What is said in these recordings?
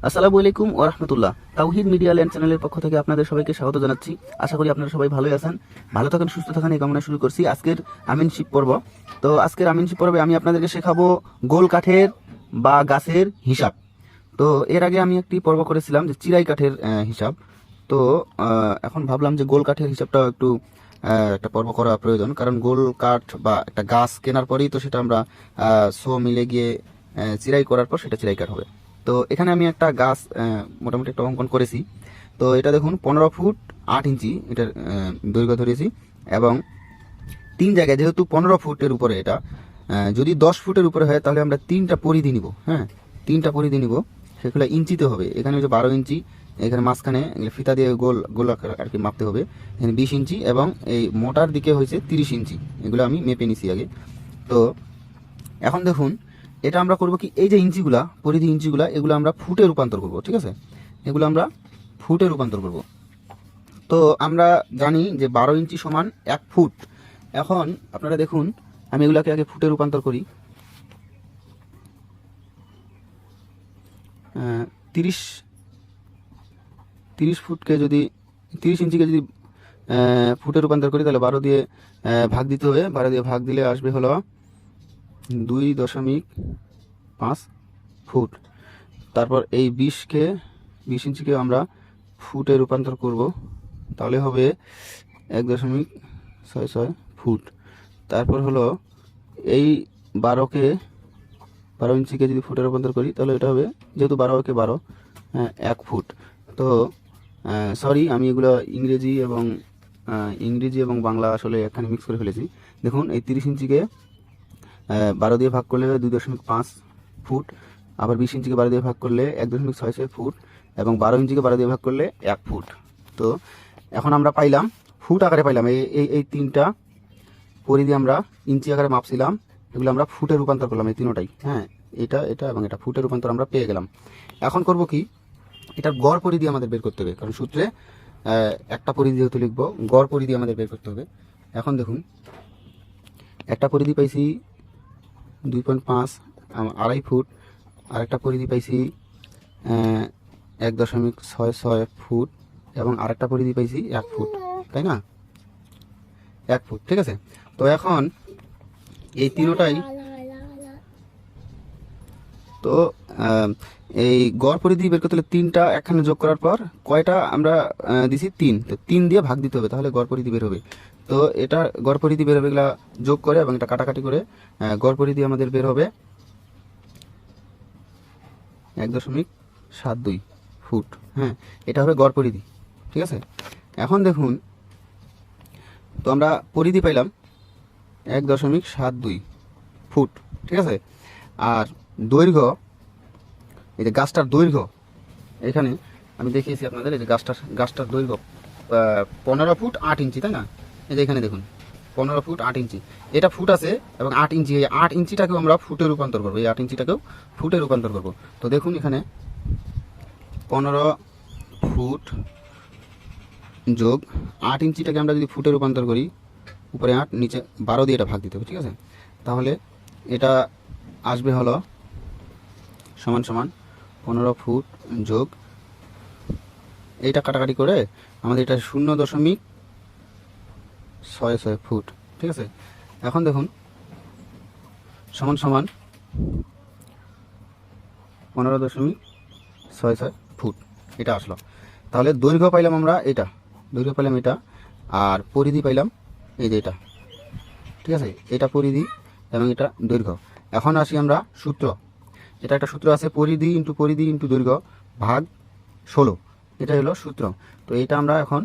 আসসালামু আলাইকুম ওয়া রাহমাতুল্লাহ। তাওহীদ মিডিয়া ল্যান্ড চ্যানেলের পক্ষ থেকে আপনাদের সবাইকে স্বাগত জানাচ্ছি। আশা করি আপনারা সবাই ভালোই আছেন, ভালো থাকেন, সুস্থ থাকেন এই কামনা শুরু করছি আজকের আমিনশিপ পর্ব। তো আজকের আমিনশিপ পর্বে আমি আপনাদেরকে শেখাবো গোল কাঠের বা গাছের হিসাব। তো এর আগে আমি একটি পর্ব করেছিলাম যে চিরাই কাঠের হিসাব। তো এখন ভাবলাম যে গোল কাঠের হিসাবটাও একটু একটা পর্ব করা প্রয়োজন, কারণ গোল কাঠ বা একটা গাছ কেনার পরেই তো সেটা আমরা মিলে গিয়ে চিরাই করার পর সেটা চিরাই কাঠ হবে। তো এখানে আমি একটা গাছ মোটামুটি একটা অঙ্কন করেছি। তো এটা দেখুন 15 ফুট 8 ইঞ্চি এটার দৈর্ঘ্য ধরেছি, এবং 3 জায়গায় যেহেতু 15 ফুটের উপরে এটা, যদি 10 ফুটের উপরে হয় তাহলে আমরা 3টা পরিধি নিব। হ্যাঁ, 3টা পরিধি নিব, সেগুলো ইঞ্চিতে হবে। এখানে হচ্ছে 12 ইঞ্চি, এখানে মাঝখানে ফিতা দিয়ে গোল গোল আর কি মাপতে হবে। এখানে 20 ইঞ্চি এবং এই মোটার দিকে হয়েছে 30 ইঞ্চি। এগুলো আমি মেপে নিছি আগে। তো এখন দেখুন এটা আমরা করব কি, এই যে ইঞ্চিগুলা পরিধি ইঞ্চিগুলা এগুলো আমরা ফুটে রূপান্তর করব। ঠিক আছে, এগুলো আমরা ফুটে রূপান্তর করব। তো আমরা জানি যে 12 ইঞ্চি সমান 1 ফুট। এখন আপনারা দেখুন আমি এগুলাকে আগে ফুটে রূপান্তর করি। 30 ফুটকে যদি 30 ইঞ্চিকে যদি ফুটে রূপান্তর করি তাহলে 12 দিয়ে ভাগ দিতে হবে। 12 দিয়ে ভাগ দিলে আসবে হলো 2.5 ফুট। তারপর এই 20 ইঞ্চিকে আমরা ফুটে রূপান্তর করব, তাহলে হবে 1.66 ফুট। তারপর হলো এই 12 ইঞ্চিকে যদি ফুটে রূপান্তর করি তাহলে এটা হবে, যেহেতু 12কে 12 1 ফুট। তো সরি, আমি এগুলো ইংরেজি এবং বাংলা আসলে এখানে মিক্স করে ফেলেছি। দেখুন এই 30 ইঞ্চিকে 12 দিয়ে ভাগ করলে 2.5 ফুট, আবার 20 ইঞ্চিকে 12 দিয়ে ভাগ করলে 1.66 ফুট, এবং 12 ইঞ্চিকে 12 দিয়ে ভাগ করলে 1 ফুট। তো এখন আমরা পাইলাম ফুট আকারে পাইলাম এই 3টা পরিধি আমরা ইঞ্চি আকারে মাপছিলাম, এগুলো আমরা ফুটে রূপান্তর করলাম এই তিনটাই। হ্যাঁ, এটা এবং এটা ফুটে রূপান্তর আমরা পেয়ে গেলাম। এখন করব কি, এটার গড় পরিধি আমাদের বের করতে হবে, কারণ সূত্রে একটা পরিধি যেহেতু লিখবো, গড় পরিধি আমাদের বের করতে হবে। এখন দেখুন একটা পরিধি পাইছি 2.5 2.5 ফুট, আরেকটা পরিধি পাইছি 1.66 ফুট, এবং আরেকটা পরিধি পাইছি 1 ফুট, তাই না? 1 ফুট, ঠিক আছে। তো এখন এই তিনটাই, তো এই গড় পরিধি বের করতে হলে 3টা এখানে যোগ করার পর কয়টা আমরা দিছি 3, তো 3 দিয়ে ভাগ দিতে হবে, তাহলে গড় পরিধি বের হবে। তো এটা গড় পরিধি বের হবে এগুলা যোগ করে এবং এটা কাটাকাটি করে গড় পরিধি আমাদের বের হবে 1.72 ফুট। হ্যাঁ, এটা হবে গড় পরিধি, ঠিক আছে। এখন দেখুন, তো আমরা পরিধি পাইলাম 1.72 ফুট, ঠিক আছে। আর দৈর্ঘ্য, এই যে গাছটার দৈর্ঘ্য, এখানে আমি দেখিয়েছি আপনাদের, এই যে গাছটার দৈর্ঘ্য 15 ফুট 8 ইঞ্চি, তাই না? এই যে এখানে দেখুন 15 ফুট 8 ইঞ্চি, এটা ফুট আছে, এবং 8 ইঞ্চি, এই 8 ইঞ্চিটাকেও আমরা ফুটে রূপান্তর করবো, এই 8 ইঞ্চিটাকেও ফুটে রূপান্তর করবো। তো দেখুন এখানে 15 ফুট যোগ 8 ইঞ্চিটাকে আমরা যদি ফুটে রূপান্তর করি, উপরে 8 নিচে 12 দিয়ে এটা ভাগ দিতে হবে, ঠিক আছে। তাহলে এটা আসবে হলো সমান 15 ফুট যোগ, এইটা কাটাকাটি করে আমাদের এটা 0.66 ফুট, ঠিক আছে। এখন দেখুন সমান 15.66 ফুট, এটা আসলো। তাহলে দৈর্ঘ্য পাইলাম আমরা এটা, দৈর্ঘ্য পাইলাম এটা, আর পরিধি পাইলাম এই যে এটা, ঠিক আছে। এটা পরিধি এবং এটা দৈর্ঘ্য। এখন আসি আমরা সূত্র, এটা একটা সূত্র আছে, পরিধি ইন্টু দৈর্ঘ্য ভাগ 16, এটা হলো সূত্র। তো এটা আমরা এখন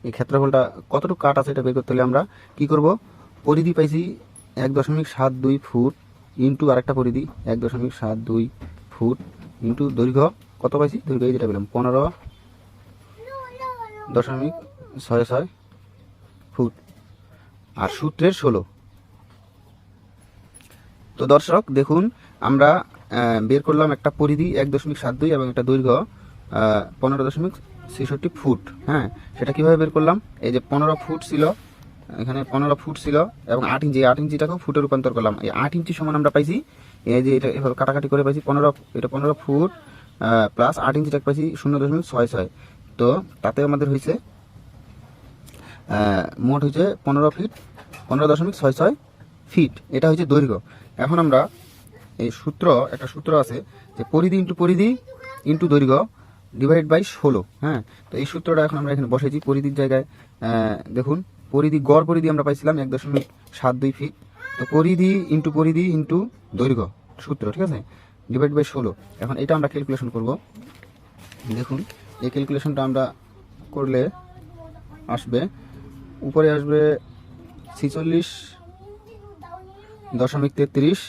এই ক্ষেত্রফলটা কতটুকু কাট আছে এটা বের করতে হলে আমরা কি করব, পরিধি পাইছি 1.72 ফুট ইন্টু আরেকটা পরিধি 1.72 ফুট ইন্টু দৈর্ঘ্য কত পাইছি, দৈর্ঘ্য যেটা পেলাম 15.66 ফুট, আর সূত্রের 16। তো দর্শক দেখুন আমরা বের করলাম একটা পরিধি 1.72 এবং একটা দৈর্ঘ্য 15.66 ফুট। হ্যাঁ, সেটা কিভাবে বের করলাম, এই যে 15 ফুট ছিল, এখানে 15 ফুট ছিল এবং 8 ইঞ্চি, 8 ইঞ্চিটাকেও ফুটে রূপান্তর করলাম। এই 8 ইঞ্চি সমান আমরা পাইছি এই যে এটা এভাবে কাটাকাটি করে পাইছি 15 ফুট প্লাস 8 ইঞ্চি ট্যাগ পাইছি 0.66। তো তাতে আমাদের হয়েছে মোট হয়েছে 15.66 ফিট। এটা হচ্ছে দৈর্ঘ্য। এখন আমরা এই একটা সূত্র আছে যে পরিধি ইন্টু দৈর্ঘ্য ডিভাইড বাই 16। হ্যাঁ, তো এই সূত্রটা এখন আমরা এখানে বসেছি। পরিধির জায়গায় দেখুন গড় পরিধি আমরা পাইছিলাম 1.72 ফিট। তো পরিধি ইন্টু দৈর্ঘ্য সূত্র, ঠিক আছে, ডিভাইড বাই 16। এখন এটা আমরা ক্যালকুলেশন করব। দেখুন এই ক্যালকুলেশনটা আমরা করলে উপরে আসবে 46.33,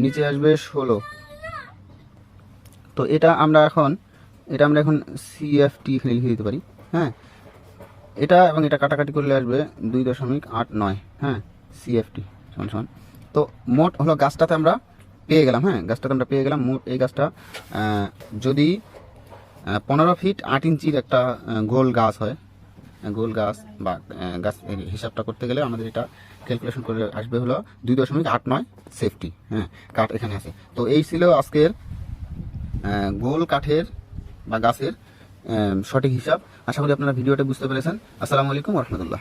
নিচে আসবে 16। তো এটা আমরা এখন CFT এখানে লিখে দিতে পারি। হ্যাঁ, এটা এবং এটা কাটাকাটি করলে আসবে 2.89। হ্যাঁ, CFT সমান। তো মোট হলো গাছটাতে আমরা পেয়ে গেলাম। হ্যাঁ, মোট এই গাছটা যদি 15 ফিট 8 ইঞ্চির একটা গোল গাছ হয়, গোল গাছ বা গাছ হিসাবটা করতে গেলে আমাদের এটা ক্যালকুলেশন করে আসবে হলো 2.89 সেফটি। হ্যাঁ, কাঠ এখানে আছে। তো এই ছিল আজকের গোল কাঠের বা গাছের সঠিক হিসাব। আশা করি আপনারা ভিডিওটা বুঝতে পেরেছেন। আসসালামু আলাইকুম ওয়া রাহমাতুল্লাহ।